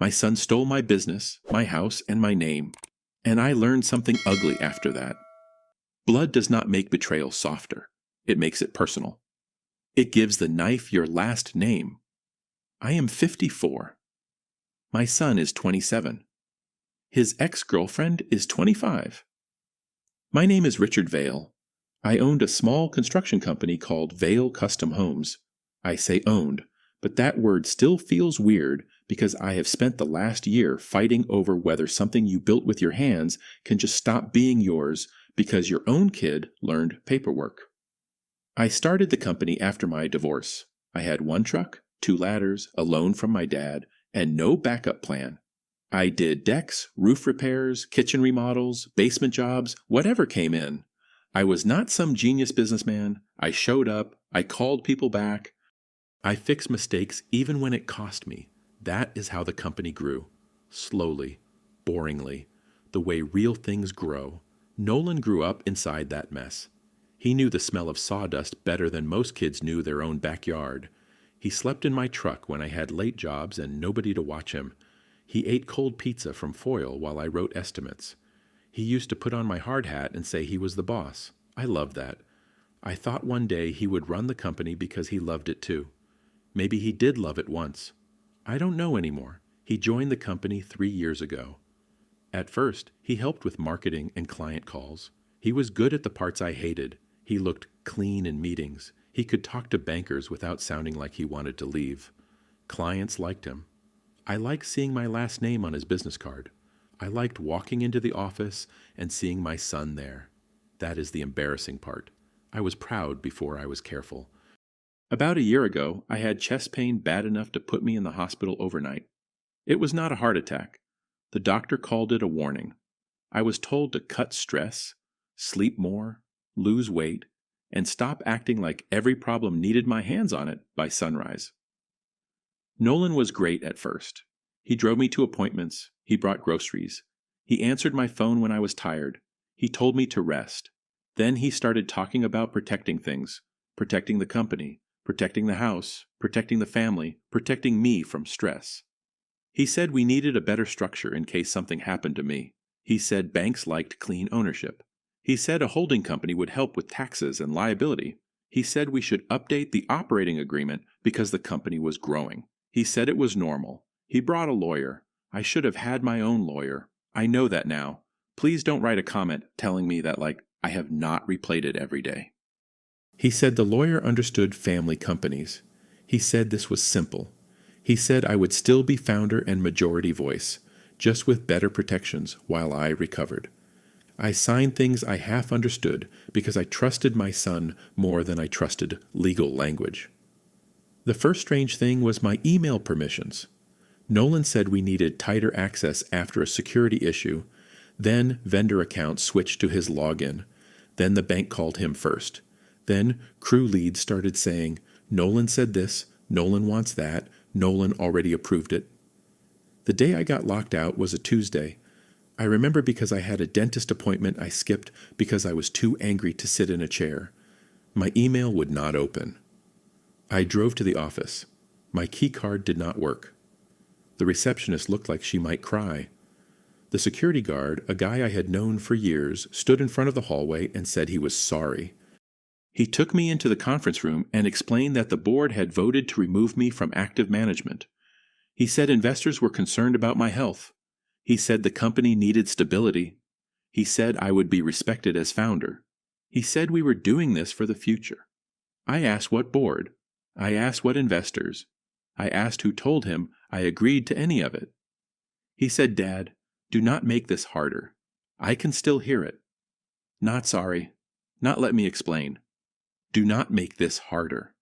My son stole my business, my house, and my name. And I learned something ugly after that. Blood does not make betrayal softer. It makes it personal. It gives the knife your last name. I am 54. My son is 27. His ex-girlfriend is 25. My name is Richard Vale. I owned a small construction company called Vale Custom Homes. I say owned, but that word still feels weird because I have spent the last year fighting over whether something you built with your hands can just stop being yours because your own kid learned paperwork. I started the company after my divorce. I had 1 truck, 2 ladders, a loan from my dad, and no backup plan. I did decks, roof repairs, kitchen remodels, basement jobs, whatever came in. I was not some genius businessman. I showed up. I called people back. I fixed mistakes even when it cost me. That is how the company grew. Slowly, boringly, the way real things grow. Nolan grew up inside that mess. He knew the smell of sawdust better than most kids knew their own backyard. He slept in my truck when I had late jobs and nobody to watch him. He ate cold pizza from foil while I wrote estimates. He used to put on my hard hat and say he was the boss. I loved that. I thought one day he would run the company because he loved it too. Maybe he did love it once. I don't know anymore. He joined the company 3 years ago. At first, he helped with marketing and client calls. He was good at the parts I hated. He looked clean in meetings. He could talk to bankers without sounding like he wanted to leave. Clients liked him. I liked seeing my last name on his business card. I liked walking into the office and seeing my son there. That is the embarrassing part. I was proud before I was careful. About a year ago, I had chest pain bad enough to put me in the hospital overnight. It was not a heart attack. The doctor called it a warning. I was told to cut stress, sleep more, lose weight, and stop acting like every problem needed my hands on it by sunrise. Nolan was great at first. He drove me to appointments. He brought groceries. He answered my phone when I was tired. He told me to rest. Then he started talking about protecting things, protecting the company, protecting the house, protecting the family, protecting me from stress. He said we needed a better structure in case something happened to me. He said banks liked clean ownership. He said a holding company would help with taxes and liability. He said we should update the operating agreement because the company was growing. He said it was normal. He brought a lawyer. I should have had my own lawyer. I know that now. Please don't write a comment telling me that I have not replayed it every day. He said the lawyer understood family companies. He said this was simple. He said I would still be founder and majority voice, just with better protections while I recovered. I signed things I half understood because I trusted my son more than I trusted legal language. The first strange thing was my email permissions. Nolan said we needed tighter access after a security issue. Then vendor accounts switched to his login. Then the bank called him first. Then crew leads started saying, Nolan said this, Nolan wants that, Nolan already approved it. The day I got locked out was a Tuesday. I remember because I had a dentist appointment I skipped because I was too angry to sit in a chair. My email would not open. I drove to the office. My key card did not work. The receptionist looked like she might cry. The security guard, a guy I had known for years, stood in front of the hallway and said he was sorry. He took me into the conference room and explained that the board had voted to remove me from active management. He said investors were concerned about my health. He said the company needed stability. He said I would be respected as founder. He said we were doing this for the future. I asked what board. I asked what investors. I asked who told him I agreed to any of it. He said, Dad, do not make this harder. I can still hear it. Not sorry. Not let me explain. Do not make this harder.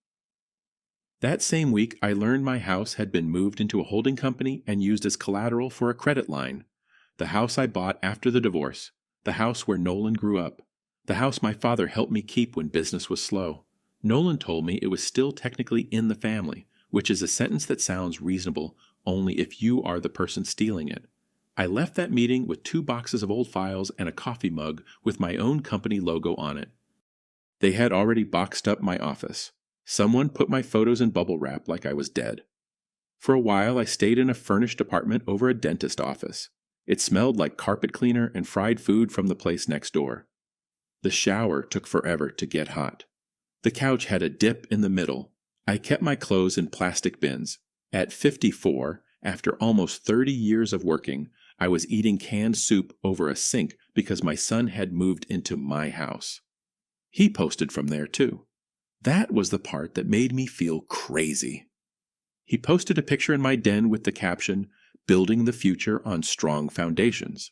That same week, I learned my house had been moved into a holding company and used as collateral for a credit line. The house I bought after the divorce. The house where Nolan grew up. The house my father helped me keep when business was slow. Nolan told me it was still technically in the family, which is a sentence that sounds reasonable only if you are the person stealing it. I left that meeting with 2 boxes of old files and a coffee mug with my own company logo on it. They had already boxed up my office. Someone put my photos in bubble wrap like I was dead. For a while, I stayed in a furnished apartment over a dentist office. It smelled like carpet cleaner and fried food from the place next door. The shower took forever to get hot. The couch had a dip in the middle. I kept my clothes in plastic bins. At 54, after almost 30 years of working, I was eating canned soup over a sink because my son had moved into my house. He posted from there too. That was the part that made me feel crazy. He posted a picture in my den with the caption, "Building the future on strong foundations."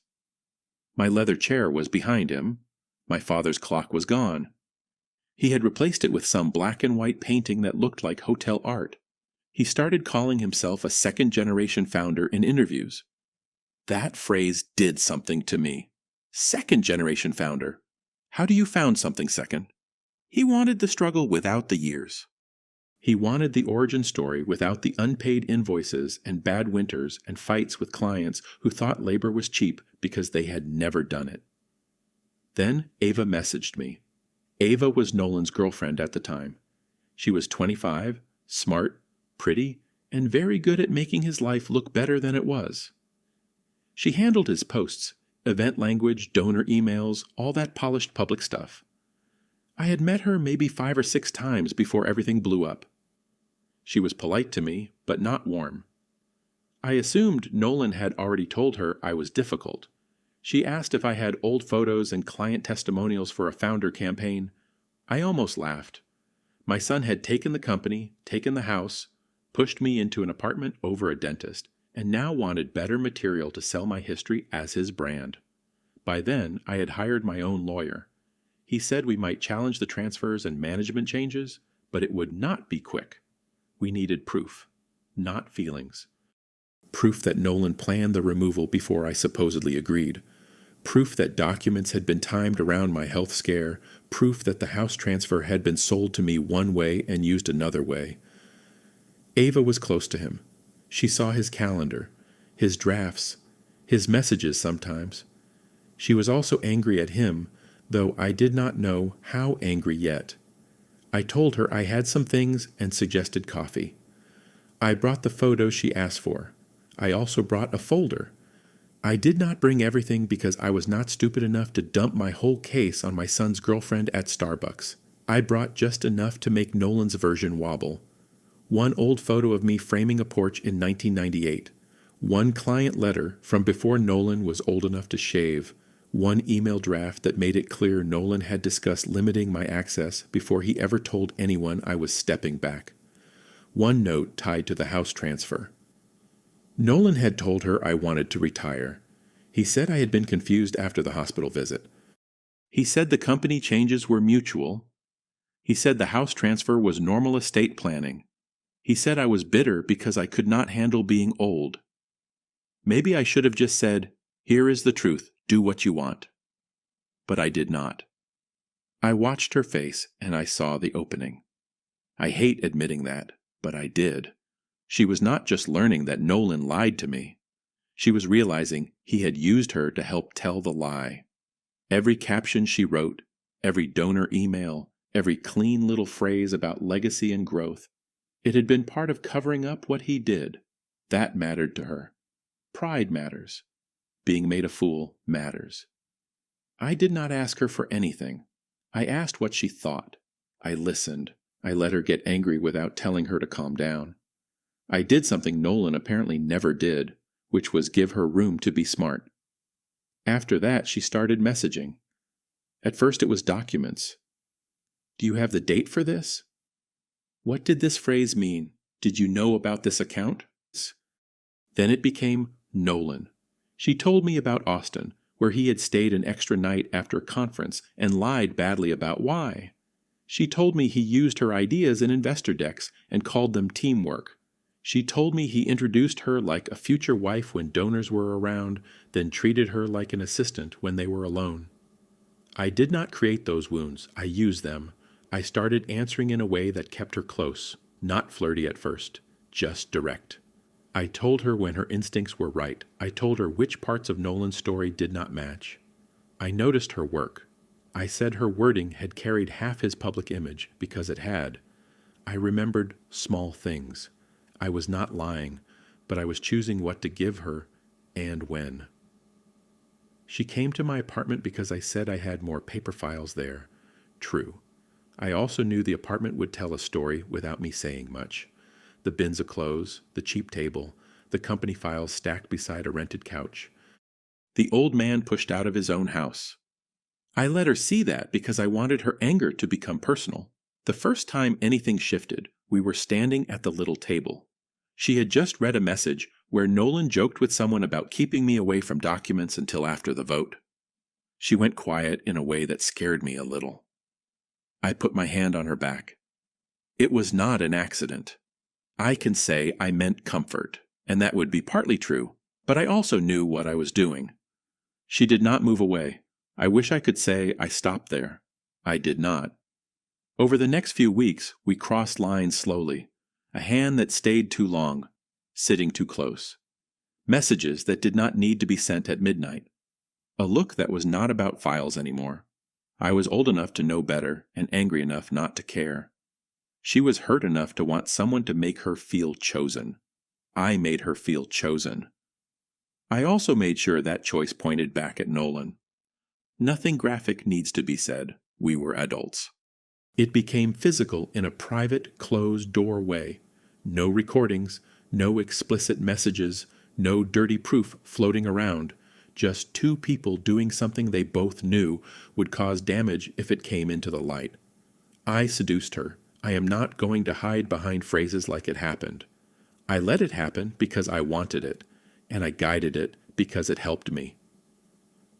My leather chair was behind him. My father's clock was gone. He had replaced it with some black and white painting that looked like hotel art. He started calling himself a second-generation founder in interviews. That phrase did something to me. Second-generation founder. How do you found something second? He wanted the struggle without the years. He wanted the origin story without the unpaid invoices and bad winters and fights with clients who thought labor was cheap because they had never done it. Then Ava messaged me. Ava was Nolan's girlfriend at the time. She was 25, smart, pretty, and very good at making his life look better than it was. She handled his posts, event language, donor emails, all that polished public stuff. I had met her maybe 5 or 6 times before everything blew up. She was polite to me, but not warm. I assumed Nolan had already told her I was difficult. She asked if I had old photos and client testimonials for a founder campaign. I almost laughed. My son had taken the company, taken the house, pushed me into an apartment over a dentist, and now wanted better material to sell my history as his brand. By then, I had hired my own lawyer. He said we might challenge the transfers and management changes, but it would not be quick. We needed proof, not feelings. Proof that Nolan planned the removal before I supposedly agreed. Proof that documents had been timed around my health scare. Proof that the house transfer had been sold to me one way and used another way. Ava was close to him. She saw his calendar, his drafts, his messages sometimes. She was also angry at him, though I did not know how angry yet. I told her I had some things and suggested coffee. I brought the photos she asked for. I also brought a folder. I did not bring everything because I was not stupid enough to dump my whole case on my son's girlfriend at Starbucks. I brought just enough to make Nolan's version wobble. One old photo of me framing a porch in 1998. One client letter from before Nolan was old enough to shave. One email draft that made it clear Nolan had discussed limiting my access before he ever told anyone I was stepping back. One note tied to the house transfer. Nolan had told her I wanted to retire. He said I had been confused after the hospital visit. He said the company changes were mutual. He said the house transfer was normal estate planning. He said I was bitter because I could not handle being old. Maybe I should have just said, "Here is the truth, do what you want." But I did not. I watched her face and I saw the opening. I hate admitting that, but I did. She was not just learning that Nolan lied to me. She was realizing he had used her to help tell the lie. Every caption she wrote, every donor email, every clean little phrase about legacy and growth, it had been part of covering up what he did. That mattered to her. Pride matters. Being made a fool matters. I did not ask her for anything. I asked what she thought. I listened. I let her get angry without telling her to calm down. I did something Nolan apparently never did, which was give her room to be smart. After that, she started messaging. At first it was documents. "Do you have the date for this?" "What did this phrase mean? Did you know about this account?" Then it became Nolan. She told me about Austin, where he had stayed an extra night after a conference and lied badly about why. She told me he used her ideas in investor decks and called them teamwork. She told me he introduced her like a future wife when donors were around, then treated her like an assistant when they were alone. I did not create those wounds. I used them. I started answering in a way that kept her close, not flirty at first, just direct. I told her when her instincts were right. I told her which parts of Nolan's story did not match. I noticed her work. I said her wording had carried half his public image because it had. I remembered small things. I was not lying, but I was choosing what to give her and when. She came to my apartment because I said I had more paper files there. True. I also knew the apartment would tell a story without me saying much. The bins of clothes, the cheap table, the company files stacked beside a rented couch. The old man pushed out of his own house. I let her see that because I wanted her anger to become personal. The first time anything shifted, we were standing at the little table. She had just read a message where Nolan joked with someone about keeping me away from documents until after the vote. She went quiet in a way that scared me a little. I put my hand on her back. It was not an accident. I can say I meant comfort, and that would be partly true, but I also knew what I was doing. She did not move away. I wish I could say I stopped there. I did not. Over the next few weeks, we crossed lines slowly. A hand that stayed too long, sitting too close. Messages that did not need to be sent at midnight. A look that was not about files anymore. I was old enough to know better and angry enough not to care. She was hurt enough to want someone to make her feel chosen. I made her feel chosen. I also made sure that choice pointed back at Nolan. Nothing graphic needs to be said. We were adults. It became physical in a private, closed-door way. No recordings, no explicit messages, no dirty proof floating around. Just two people doing something they both knew would cause damage if it came into the light. I seduced her. I am not going to hide behind phrases like it happened. I let it happen because I wanted it, and I guided it because it helped me.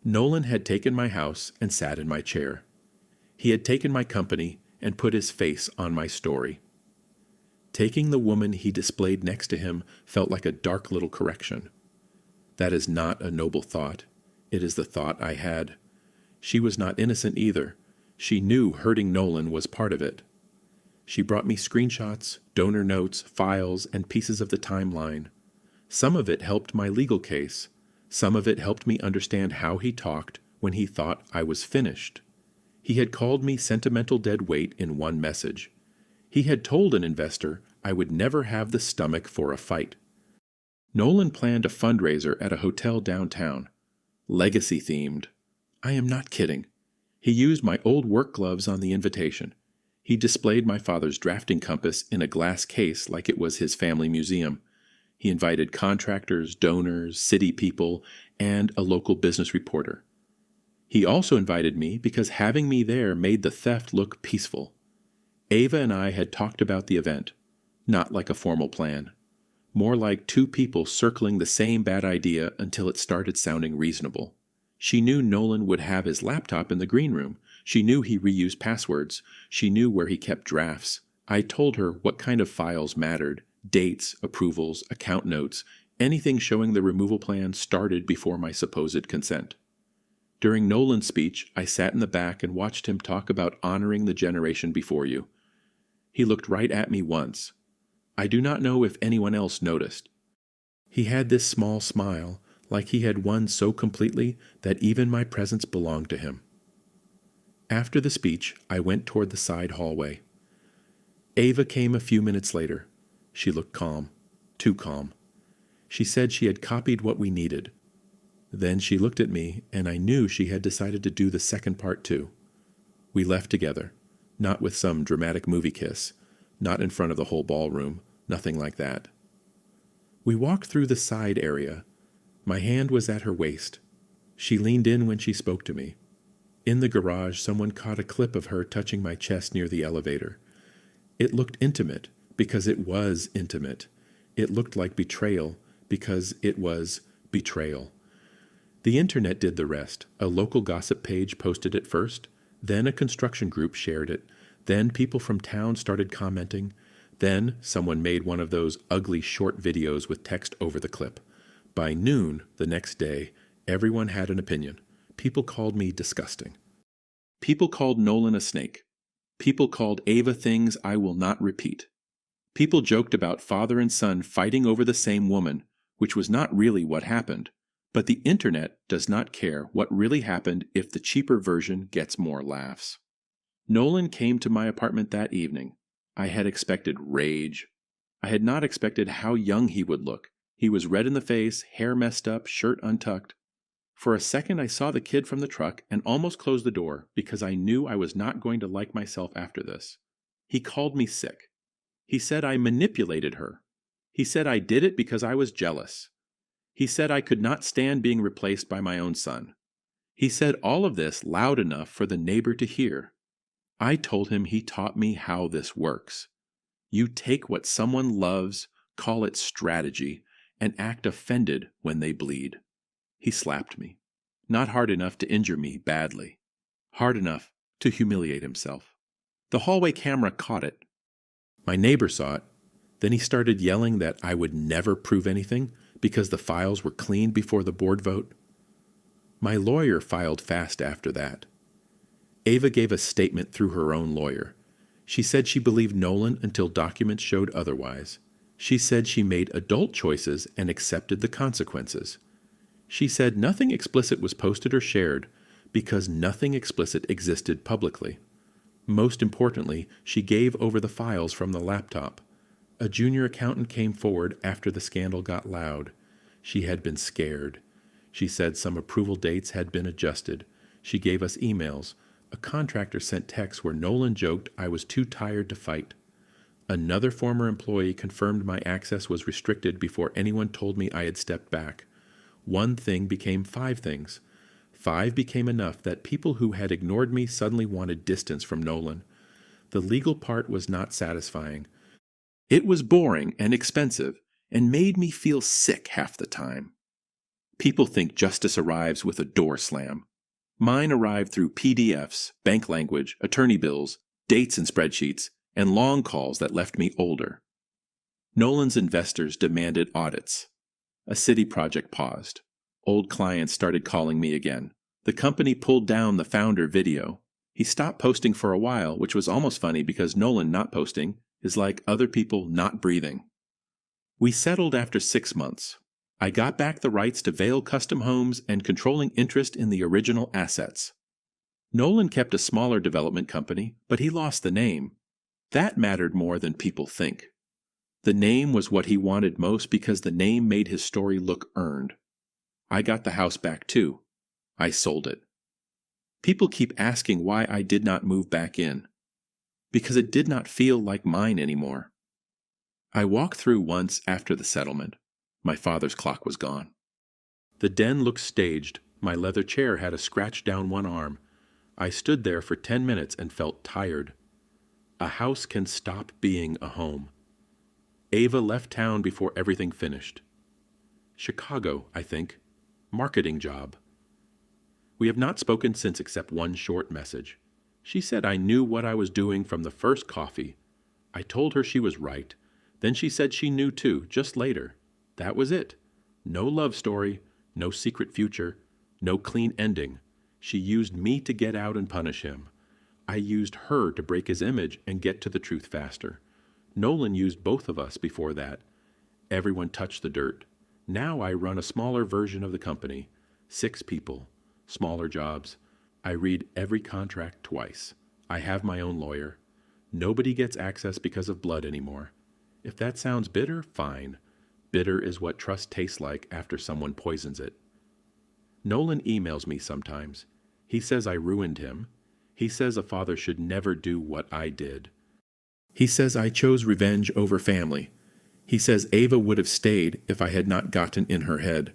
Nolan had taken my house and sat in my chair. He had taken my company and put his face on my story. Taking the woman he displayed next to him felt like a dark little correction. That is not a noble thought. It is the thought I had. She was not innocent either. She knew hurting Nolan was part of it. She brought me screenshots, donor notes, files, and pieces of the timeline. Some of it helped my legal case. Some of it helped me understand how he talked when he thought I was finished. He had called me sentimental dead weight in one message. He had told an investor I would never have the stomach for a fight. Nolan planned a fundraiser at a hotel downtown. Legacy-themed. I am not kidding. He used my old work gloves on the invitation. He displayed my father's drafting compass in a glass case like it was his family museum. He invited contractors, donors, city people, and a local business reporter. He also invited me because having me there made the theft look peaceful. Ava and I had talked about the event, not like a formal plan. More like two people circling the same bad idea until it started sounding reasonable. She knew Nolan would have his laptop in the green room. She knew he reused passwords. She knew where he kept drafts. I told her what kind of files mattered, dates, approvals, account notes, anything showing the removal plan started before my supposed consent. During Nolan's speech, I sat in the back and watched him talk about honoring the generation before you. He looked right at me once. I do not know if anyone else noticed. He had this small smile, like he had won so completely that even my presence belonged to him. After the speech, I went toward the side hallway. Ava came a few minutes later. She looked calm, too calm. She said she had copied what we needed. Then she looked at me, and I knew she had decided to do the second part too. We left together, not with some dramatic movie kiss, not in front of the whole ballroom, nothing like that. We walked through the side area. My hand was at her waist. She leaned in when she spoke to me. In the garage, someone caught a clip of her touching my chest near the elevator. It looked intimate, because it was intimate. It looked like betrayal, because it was betrayal. The internet did the rest. A local gossip page posted it first, then a construction group shared it, then people from town started commenting, then someone made one of those ugly short videos with text over the clip. By noon the next day, everyone had an opinion. People called me disgusting. People called Nolan a snake. People called Ava things I will not repeat. People joked about father and son fighting over the same woman, which was not really what happened. But the internet does not care what really happened if the cheaper version gets more laughs. Nolan came to my apartment that evening. I had expected rage. I had not expected how young he would look. He was red in the face, hair messed up, shirt untucked. For a second I saw the kid from the truck and almost closed the door because I knew I was not going to like myself after this. He called me sick. He said I manipulated her. He said I did it because I was jealous. He said I could not stand being replaced by my own son. He said all of this loud enough for the neighbor to hear. I told him he taught me how this works. You take what someone loves, call it strategy, and act offended when they bleed. He slapped me. Not hard enough to injure me badly. Hard enough to humiliate himself. The hallway camera caught it. My neighbor saw it. Then he started yelling that I would never prove anything because the files were cleaned before the board vote. My lawyer filed fast after that. Ava gave a statement through her own lawyer. She said she believed Nolan until documents showed otherwise. She said she made adult choices and accepted the consequences. She said nothing explicit was posted or shared because nothing explicit existed publicly. Most importantly, she gave over the files from the laptop. A junior accountant came forward after the scandal got loud. She had been scared. She said some approval dates had been adjusted. She gave us emails. A contractor sent texts where Nolan joked I was too tired to fight. Another former employee confirmed my access was restricted before anyone told me I had stepped back. One thing became 5 things. 5 became enough that people who had ignored me suddenly wanted distance from Nolan. The legal part was not satisfying. It was boring and expensive and made me feel sick half the time. People think justice arrives with a door slam. Mine arrived through PDFs, bank language, attorney bills, dates and spreadsheets, and long calls that left me older. Nolan's investors demanded audits. A city project paused. Old clients started calling me again. The company pulled down the founder video. He stopped posting for a while, which was almost funny because Nolan not posting is like other people not breathing. We settled after 6 months. I got back the rights to Vail Custom Homes and controlling interest in the original assets. Nolan kept a smaller development company, but he lost the name. That mattered more than people think. The name was what he wanted most because the name made his story look earned. I got the house back too. I sold it. People keep asking why I did not move back in. Because it did not feel like mine anymore. I walked through once after the settlement. My father's clock was gone. The den looked staged. My leather chair had a scratch down one arm. I stood there for 10 minutes and felt tired. A house can stop being a home. Ava left town before everything finished. Chicago, I think. Marketing job. We have not spoken since except one short message. She said I knew what I was doing from the first coffee. I told her she was right. Then she said she knew too, just later. That was it. No love story, no secret future, no clean ending. She used me to get out and punish him. I used her to break his image and get to the truth faster. Nolan used both of us before that. Everyone touched the dirt. Now I run a smaller version of the company. 6 people. Smaller jobs. I read every contract twice. I have my own lawyer. Nobody gets access because of blood anymore. If that sounds bitter, fine. Bitter is what trust tastes like after someone poisons it. Nolan emails me sometimes. He says I ruined him. He says a father should never do what I did. He says I chose revenge over family. He says Ava would have stayed if I had not gotten in her head.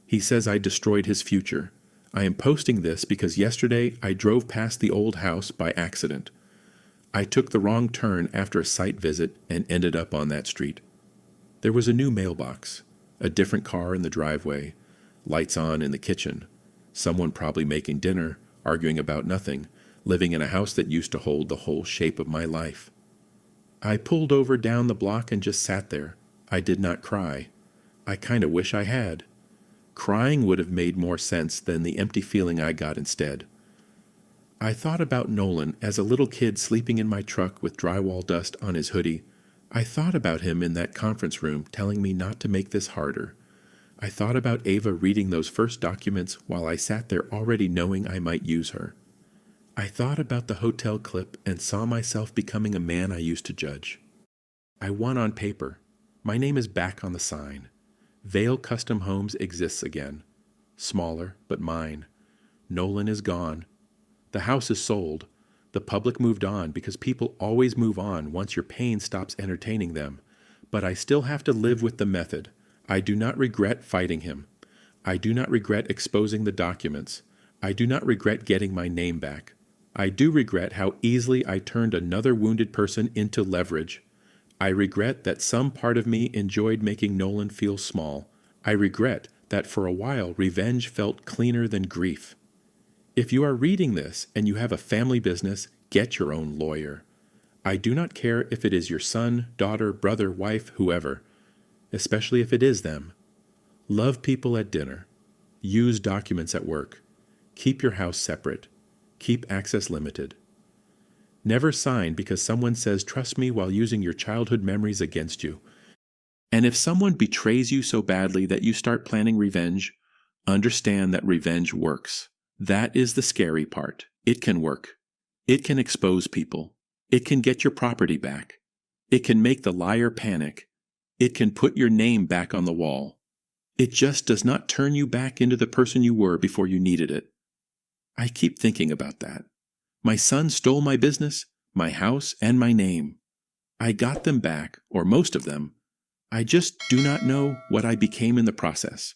He says I destroyed his future. I am posting this because yesterday I drove past the old house by accident. I took the wrong turn after a site visit and ended up on that street. There was a new mailbox, a different car in the driveway, lights on in the kitchen, someone probably making dinner, arguing about nothing, living in a house that used to hold the whole shape of my life. I pulled over down the block and just sat there. I did not cry. I kind of wish I had. Crying would have made more sense than the empty feeling I got instead. I thought about Nolan as a little kid sleeping in my truck with drywall dust on his hoodie. I thought about him in that conference room telling me not to make this harder. I thought about Ava reading those first documents while I sat there already knowing I might use her. I thought about the hotel clip and saw myself becoming a man I used to judge. I won on paper. My name is back on the sign. Vale Custom Homes exists again. Smaller, but mine. Nolan is gone. The house is sold. The public moved on because people always move on once your pain stops entertaining them. But I still have to live with the method. I do not regret fighting him. I do not regret exposing the documents. I do not regret getting my name back. I do regret how easily I turned another wounded person into leverage. I regret that some part of me enjoyed making Nolan feel small. I regret that for a while revenge felt cleaner than grief. If you are reading this and you have a family business, get your own lawyer. I do not care if it is your son, daughter, brother, wife, whoever, especially if it is them. Love people at dinner. Use documents at work. Keep your house separate. Keep access limited. Never sign because someone says trust me while using your childhood memories against you. And if someone betrays you so badly that you start planning revenge, understand that revenge works. That is the scary part. It can work. It can expose people. It can get your property back. It can make the liar panic. It can put your name back on the wall. It just does not turn you back into the person you were before you needed it. I keep thinking about that. My son stole my business, my house, and my name. I got them back, or most of them. I just do not know what I became in the process.